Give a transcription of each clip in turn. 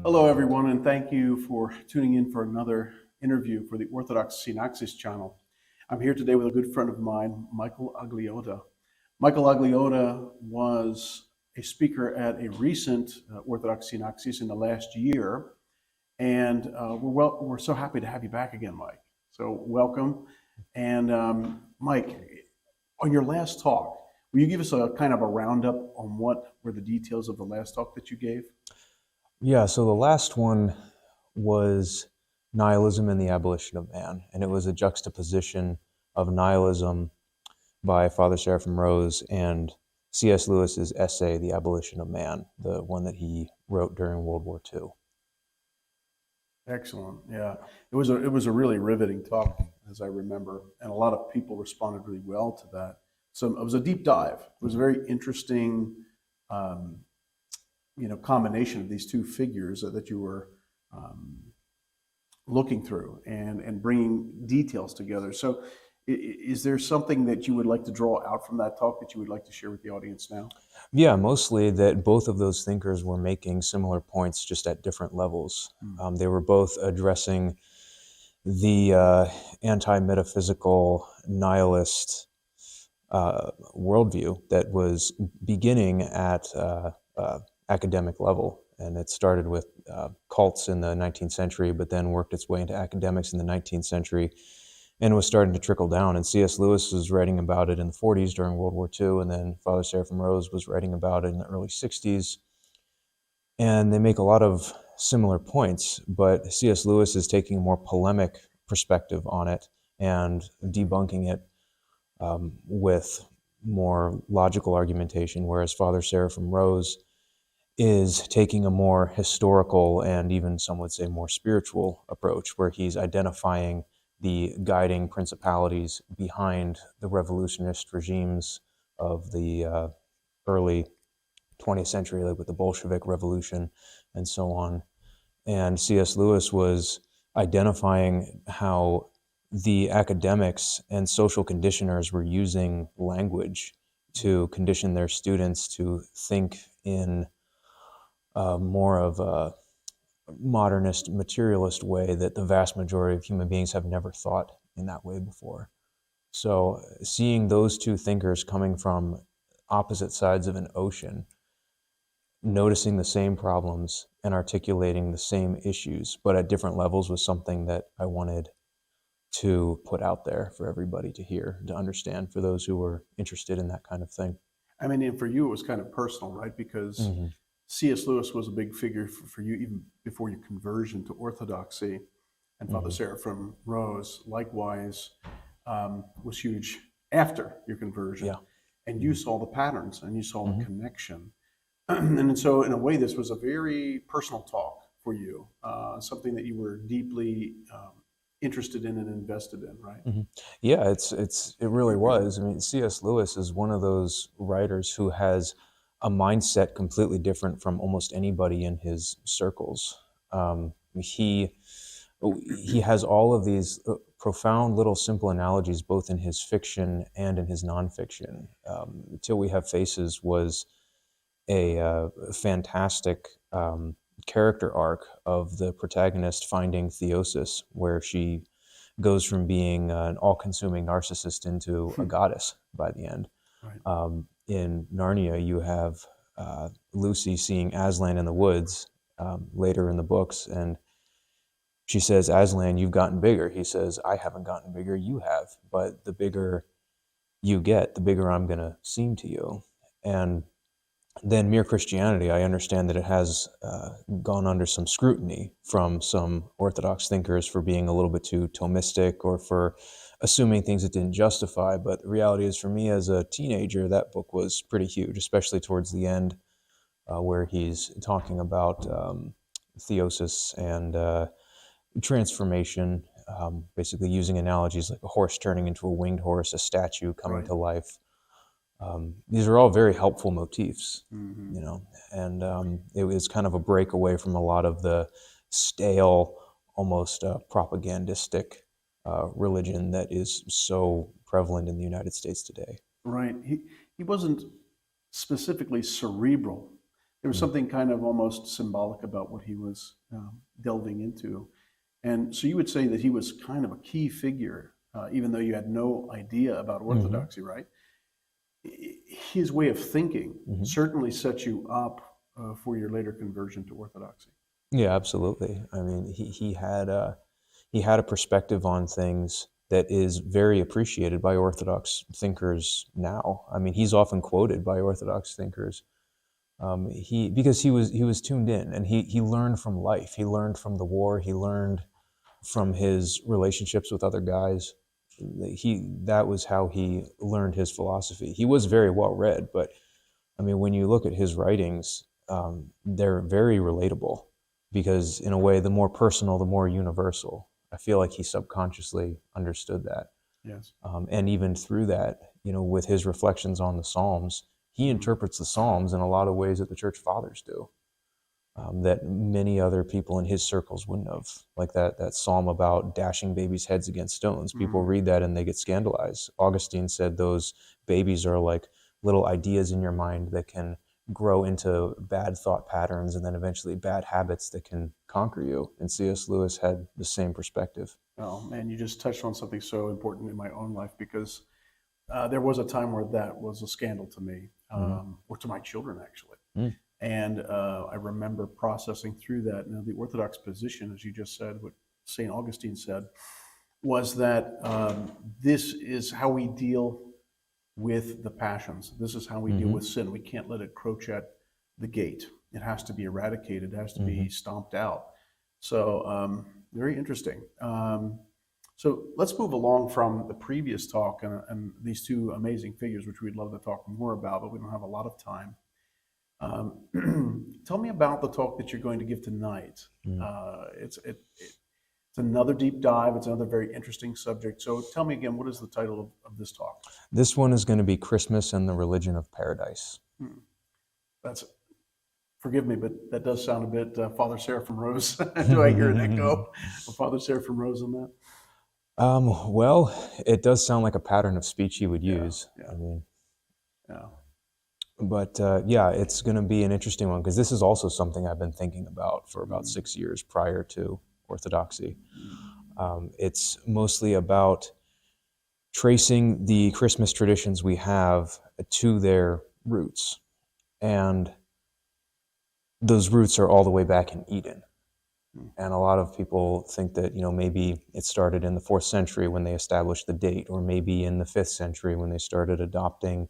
Hello, everyone, and thank you for tuning in for another interview for the Orthodox Synaxis channel. I'm here today with a good friend of mine, Michael Agliotta. Michael Agliotta was a speaker at a recent Orthodox Synaxis in the last year, and we're so happy to have you back again, Mike. So welcome. And Mike, on your last talk, will you give us a kind of a roundup on what were the details of the last talk that you gave? Yeah, so the last one was nihilism and the abolition of man, and it was a juxtaposition of nihilism by Father Seraphim Rose and C.S. Lewis's essay, The Abolition of Man, the one that he wrote during World War II. Excellent. Yeah, it was a really riveting talk, as I remember, and a lot of people responded really well to that. So it was a deep dive. It was a very interesting, um, combination of these two figures that you were um, looking through and bringing details together. So, is there something that you would like to draw out from that talk that you would like to share with the audience now? Yeah, mostly that both of those thinkers were making similar points just at different levels. Mm. They were both addressing the anti-metaphysical nihilist worldview that was beginning at academic level. And it started with cults in the 19th century, but then worked its way into academics in the 19th century and was starting to trickle down. And C.S. Lewis was writing about it in the 40s during World War II, and then Father Seraphim Rose was writing about it in the early 60s. And they make a lot of similar points, but C.S. Lewis is taking a more polemic perspective on it and debunking it with more logical argumentation, whereas Father Seraphim Rose is taking a more historical and even some would say more spiritual approach, where he's identifying the guiding principalities behind the revolutionist regimes of the early 20th century, like with the Bolshevik Revolution and so on. And C.S. Lewis was identifying how the academics and social conditioners were using language to condition their students to think in more of a modernist, materialist way that the vast majority of human beings have never thought in that way before. So seeing those two thinkers coming from opposite sides of an ocean, noticing the same problems and articulating the same issues, but at different levels, was something that I wanted to put out there for everybody to hear, to understand, for those who were interested in that kind of thing. I mean, and for you, it was kind of personal, right? Because Mm-hmm. C.S. Lewis was a big figure for you even before your conversion to Orthodoxy, and Father Mm-hmm. Seraphim Rose, likewise, was huge after your conversion. Yeah. And you Mm-hmm. saw the patterns and you saw the Mm-hmm. connection. And so, in a way, this was a very personal talk for you, something that you were deeply interested in and invested in, right? Mm-hmm. Yeah, it really was. I mean, C.S. Lewis is one of those writers who has a mindset completely different from almost anybody in his circles. He has all of these profound little simple analogies, both in his fiction and in his nonfiction. Till We Have Faces was a fantastic character arc of the protagonist finding theosis, where she goes from being an all-consuming narcissist into a goddess by the end. Right. In Narnia, you have Lucy seeing Aslan in the woods later in the books, and she says, "Aslan, you've gotten bigger." He says, "I haven't gotten bigger, you have. But the bigger you get, the bigger I'm going to seem to you." And then Mere Christianity, I understand that it has gone under some scrutiny from some Orthodox thinkers for being a little bit too Thomistic or for assuming things it didn't justify. But the reality is, for me as a teenager, that book was pretty huge, especially towards the end, where he's talking about theosis and transformation, basically using analogies like a horse turning into a winged horse, a statue coming Right. to life. These are all very helpful motifs, Hmm. and it was kind of a break away from a lot of the stale, almost propagandistic religion that is so prevalent in the United States today. Right. He wasn't specifically cerebral, There was something kind of almost symbolic about what he was delving into. And so you would say that he was kind of a key figure, even though you had no idea about orthodoxy, right? His way of thinking certainly set you up for your later conversion to orthodoxy. Yeah, absolutely. I mean, he had a perspective on things that is very appreciated by Orthodox thinkers now. I mean, he's often quoted by Orthodox thinkers. Because he was tuned in, and he learned from life. He learned from the war. He learned from his relationships with other guys. That was how he learned his philosophy. He was very well read, but I mean, when you look at his writings, they're very relatable, because in a way, the more personal, the more universal. I feel like he subconsciously understood that. Yes. And even through that, with his reflections on the Psalms, he interprets the Psalms in a lot of ways that the church fathers do, that many other people in his circles wouldn't have. Like that psalm about dashing babies' heads against stones. People read that and they get scandalized. Augustine said those babies are like little ideas in your mind that can grow into bad thought patterns and then eventually bad habits that can conquer you. And C.S. Lewis had the same perspective. Oh, man, you just touched on something so important in my own life, because there was a time where that was a scandal to me, or to my children, actually. And I remember processing through that. Now, the Orthodox position, as you just said, what St. Augustine said, was that this is how we deal with the passions. This is how we deal with sin. We can't let it crouch at the gate. It has to be eradicated. It has to be stomped out. So very interesting. So let's move along from the previous talk and these two amazing figures, which we'd love to talk more about, but we don't have a lot of time. Tell me about the talk that you're going to give tonight. It's another deep dive. It's another very interesting subject. So tell me again, what is the title of this talk? This one is going to be Christmas and the Religion of Paradise. Forgive me, but that does sound a bit Father Seraphim Rose. Do I hear an echo of Father Seraphim Rose on that? Well, it does sound like a pattern of speech he would use. I mean, but it's going to be an interesting one, because this is also something I've been thinking about for about 6 years prior to orthodoxy. It's mostly about tracing the Christmas traditions we have to their roots. And those roots are all the way back in Eden. And a lot of people think that, maybe it started in the 4th century when they established the date, or maybe in the 5th century when they started adopting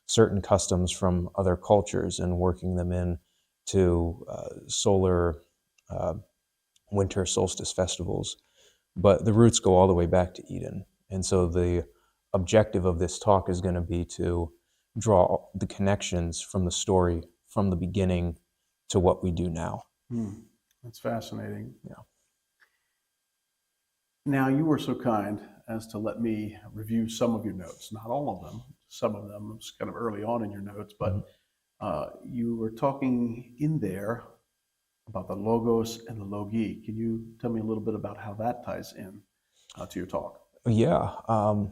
certain customs from other cultures and working them in to solar winter solstice festivals. But the roots go all the way back to Eden. And so the objective of this talk is going to be to draw the connections from the story, from the beginning to what we do now. That's fascinating. Yeah. Now, you were so kind as to let me review some of your notes, not all of them. Some of them was kind of early on in your notes, but you were talking in there about the logos and the logi. Can you tell me a little bit about how that ties in to your talk? Yeah.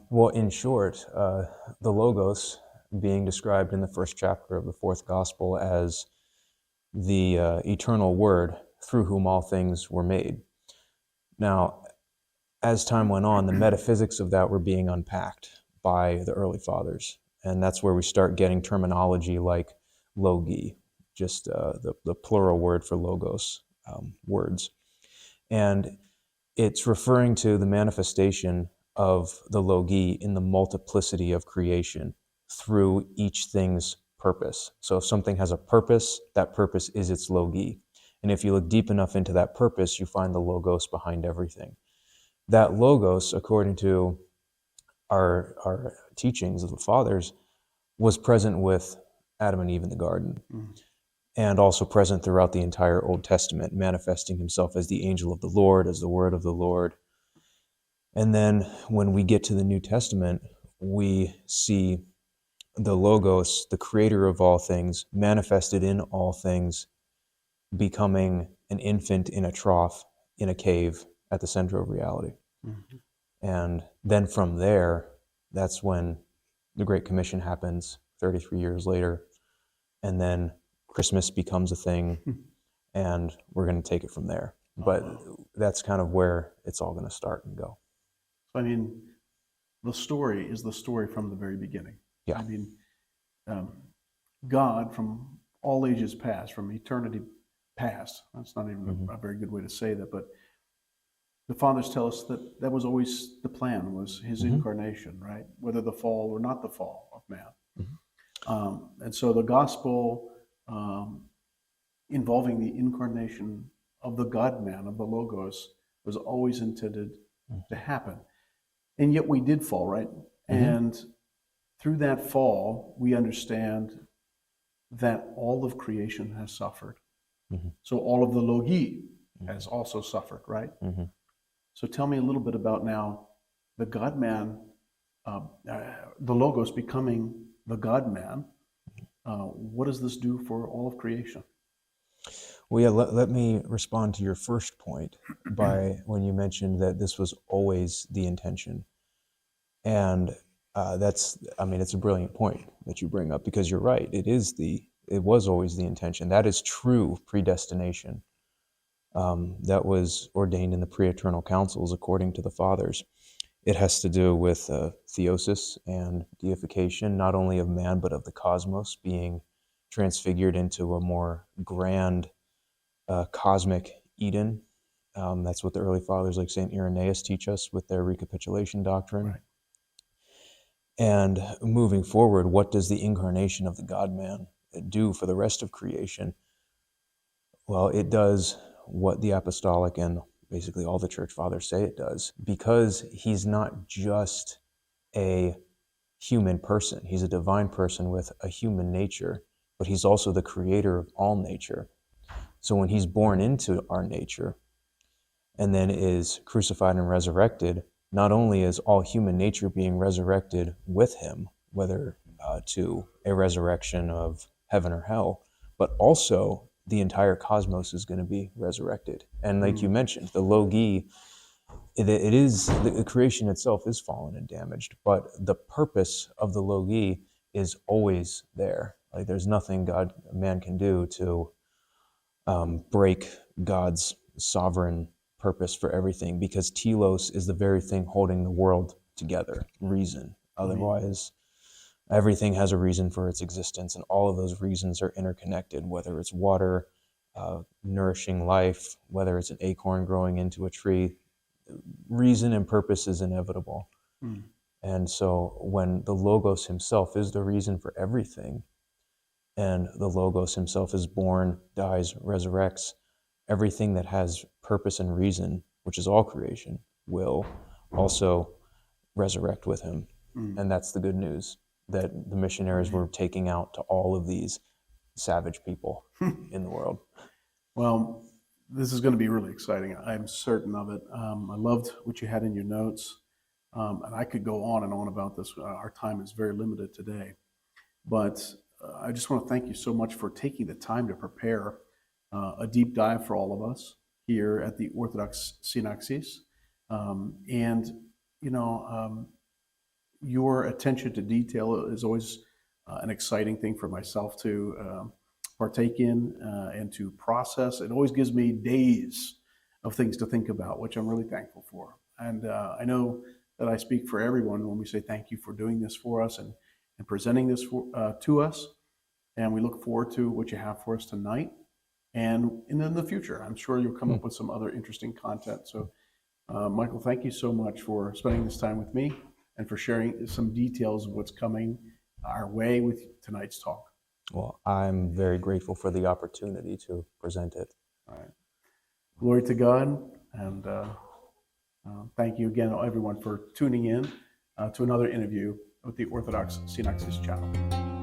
Well, in short, the logos being described in the 1st chapter of the 4th gospel as the eternal word through whom all things were made. Now, as time went on, the metaphysics of that were being unpacked by the early fathers. And that's where we start getting terminology like logi, just the plural word for logos, words. And it's referring to the manifestation of the logi in the multiplicity of creation through each thing's purpose. So if something has a purpose, that purpose is its logi. And if you look deep enough into that purpose, you find the logos behind everything. That logos, according to our teachings of the fathers, was present with Adam and Eve in the garden, and also present throughout the entire Old Testament, manifesting himself as the angel of the Lord, as the word of the Lord. And then when we get to the New Testament, we see the logos, the creator of all things, manifested in all things, becoming an infant in a trough, in a cave, at the center of reality. And then from there, that's when the Great Commission happens 33 years later. And then Christmas becomes a thing, and we're going to take it from there. But that's kind of where it's all going to start and go. I mean, the story is the story from the very beginning. Yeah. I mean, God from all ages past, from eternity past, that's not even a very good way to say that, but the fathers tell us that that was always the plan, was his incarnation, right? Whether the fall or not the fall of man. And so the gospel involving the incarnation of the God-man, of the Logos, was always intended to happen. And yet we did fall, right? And through that fall, we understand that all of creation has suffered. So all of the Logi has also suffered, right? So tell me a little bit about now the God-man, the Logos becoming the God-man. What does this do for all of creation? Well, yeah, let me respond to your first point by when you mentioned that this was always the intention. And it's a brilliant point that you bring up, because you're right. It was always the intention. That is true predestination. That was ordained in the pre-eternal councils according to the fathers. It has to do with theosis and deification, not only of man, but of the cosmos being transfigured into a more grand cosmic Eden. That's what the early fathers like St. Irenaeus teach us with their recapitulation doctrine. Right. And moving forward, what does the incarnation of the God-man do for the rest of creation? Well, it does what the apostolic and basically all the church fathers say it does, because he's not just a human person. He's a divine person with a human nature, but he's also the creator of all nature. So when he's born into our nature and then is crucified and resurrected, not only is all human nature being resurrected with him, whether to a resurrection of heaven or hell, but also the entire cosmos is going to be resurrected. And like you mentioned, the Logi, the creation itself is fallen and damaged, but the purpose of the Logi is always there. Like there's nothing man can do to break God's sovereign purpose for everything, because telos is the very thing holding the world together, reason. Otherwise, everything has a reason for its existence, and all of those reasons are interconnected, whether it's water, nourishing life, whether it's an acorn growing into a tree. Reason and purpose is inevitable. And so when the Logos himself is the reason for everything, and the Logos himself is born, dies, resurrects, everything that has purpose and reason, which is all creation, will also resurrect with him. And that's the good news that the missionaries were taking out to all of these savage people in the world. Well, this is going to be really exciting. I'm certain of it. I loved what you had in your notes. And I could go on and on about this. Our time is very limited today. But I just want to thank you so much for taking the time to prepare a deep dive for all of us here at the Orthodox Synaxis. Your attention to detail is always an exciting thing for myself to partake in and to process. It always gives me days of things to think about, which I'm really thankful for. And I know that I speak for everyone when we say thank you for doing this for us and presenting this to us. And we look forward to what you have for us tonight and in the future. I'm sure you'll come up with some other interesting content. So, Michael, thank you so much for spending this time with me and for sharing some details of what's coming our way with tonight's talk. Well, I'm very grateful for the opportunity to present it. All right. Glory to God. And thank you again, everyone, for tuning in to another interview with the Orthodox Synaxis channel.